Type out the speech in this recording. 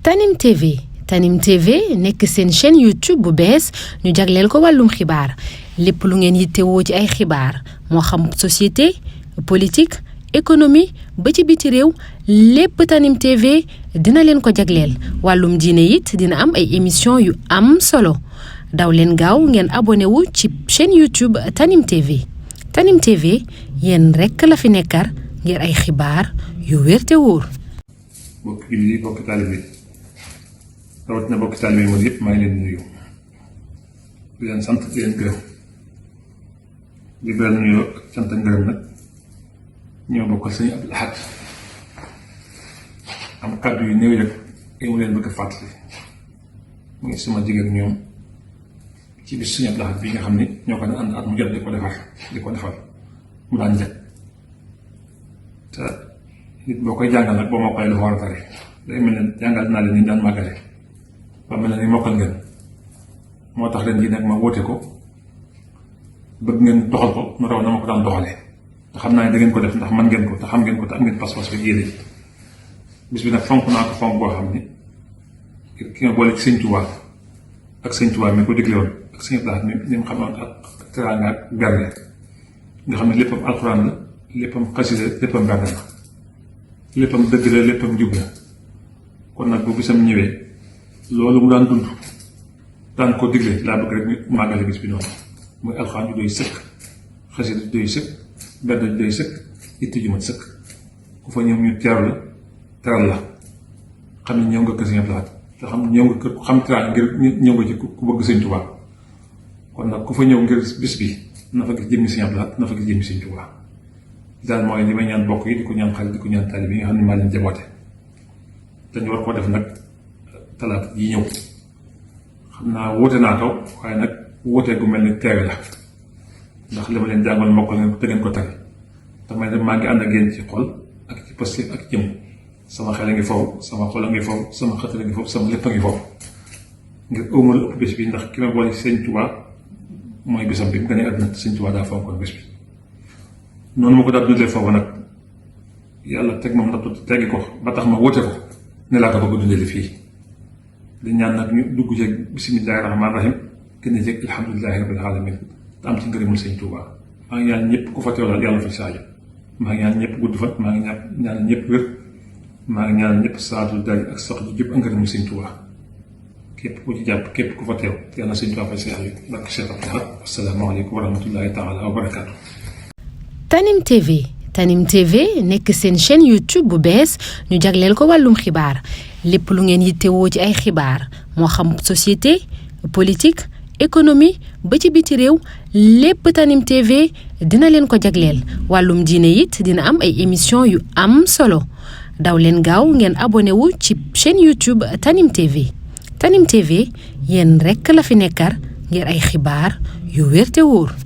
Tanim TV nekk seen chaîne YouTube bu bees ñu jagleel ko wàllum xibaar lépp lu ngeen yittewoo ci ay xibaar moo xam société politique économie ba ci biti réew lépp Tanim TV dina leen ko jagleel wàllum diine it dina am ay émission yu am solo daw leen gaaw ngeen abonné wu ci chaîne YouTube Tanim TV Tanim TV yéen rekk la fi nekkar ngir ay xibaar yu wér te wóor. bokk jullit yi bokk taalibe rawatina bokk taalibe moom yëpp maa ngi leen di nuyu di leen sant di leen gërëm di beral nuyoo ak sant ak ngërëm nag ñoo bokkal sëñ Abdul Ahad am kàddu yu néew rek yi mu leen bëgg a fàttali mu ngi sama jigéen ñoom ci bis sëñ Abdul Ahad bi nga xam ne ñoo ko ànd at mu jot di ko defal mu daan njëkk te nit boo koy jàngal nag boo mokkalee dafa war a tari day mel ne jàngal naa leen ni daan màggale ba mel ne ni mokkal ngeen moo tax ren jii nag ma wóote ko bëgg ngeen doxal ko nu raw na ma ko daan doxalee te xam naa ne da ngeen ko def ndax man ngeen ko te xam ngeen ko te am ngeen pas-pas ba yéene bis bi nag fonk naa ko fonk boo xam ne ki nga boole ci sëñ Tuubaa ak sëñ Tuubaa mi ko digle woon ak sëñ Abdul Ahad mi mu xamoon ak teraanga ak berne nga xam ne léppam alxuraan la léppam xasida léppam berne la léppam dëgg la léppam njub la kon nag bu bisam ñëwee loolu mu daan dund daan ko digle laa bëgg rek ñu màggale bis bi noonu muy alxuraan ju doy sëkk xasida ju doy sëkk bedd ju doy sëkk itti ju mat sëkk ku fa ñëw ñu teeru la teral la xam ne ñëw nga kër Sëñ Abdul Ahad te xam ñëw nga kër xam teral ngir ñëw nga ci ku bëgg Sëñ Tuubaa kon nag ku fa ñëw ngir bis bi na fa gis jëmmi Sëñ Abdul Ahad na fa gis jëmmi Sëñ Tuubaa daal mooy li may ñaan bokk yi di ko ñaan xarit di ko ñaan taalibe yi nga xam ne maa leen jaboote dañu war koo def nag talaata yi ñëw xam naa wóote naa ko waaye nag wóotee gu mel ni teewe la ndax li ma leen jàngoon mokkal ngeen te ngeen ko tari te may dem maa ngi ànd ak yéen ci xol ak ci positif ak jëm sama xel a ngi foofu sama xol a ngi foofu sama xatal a ngi foofu sama lépp a ngi foofu ngir ëwma la ëpp bés bi ndax ki ma boole Sëñ Tuubaa mooy bisam bi mu gën a àdduna Sëñ Tuubaa daa fonkoon bés bi noonu ma ko daal dundee foofu nag yàlla teg moom nattu teggi ko ba tax ma wóote ko ne laa ko bëgg dundee fii di ñaan nag ñu dugg ci bismillaahi rahmaani rahim génne ci alhamdulillaahi rabbil aalamiin te am ci ngërëmul Sëñ Tuubaa maa ngi ñaan ñëpp ku fa teew daal yàlla fa saajo maa ngi ñaan ñëpp gudd fan maa ngi ñaan ñëpp wér maa ngi ñaan ñëpp saatu daal ak sox ji jëpp ak ngërëmul Sëñ Tuubaa képp ku ci jàpp képp ku fa teew yàlla Sëñ Tuubaa fa saajo barke Cheikh Abdul Ahad asalaamaaleykum wa rahmatullaahi taala wa barakaatu. Tanim TV nekk seen chaîne YouTube bu bees ñu jagleel ko wàllum xibaar lépp lu ngeen yittewoo ci ay xibaar moo xam société politique économie ba ci biti réew lépp Tanim TV dina leen ko jagleel wàllum diine it dina am ay émission yu am solo daw leen gaaw ngeen abonné wu ci chaîne YouTube Tanim TV Tanim TV yéen rekk la fi nekkar ngir ay xibaar yu wér te wóor.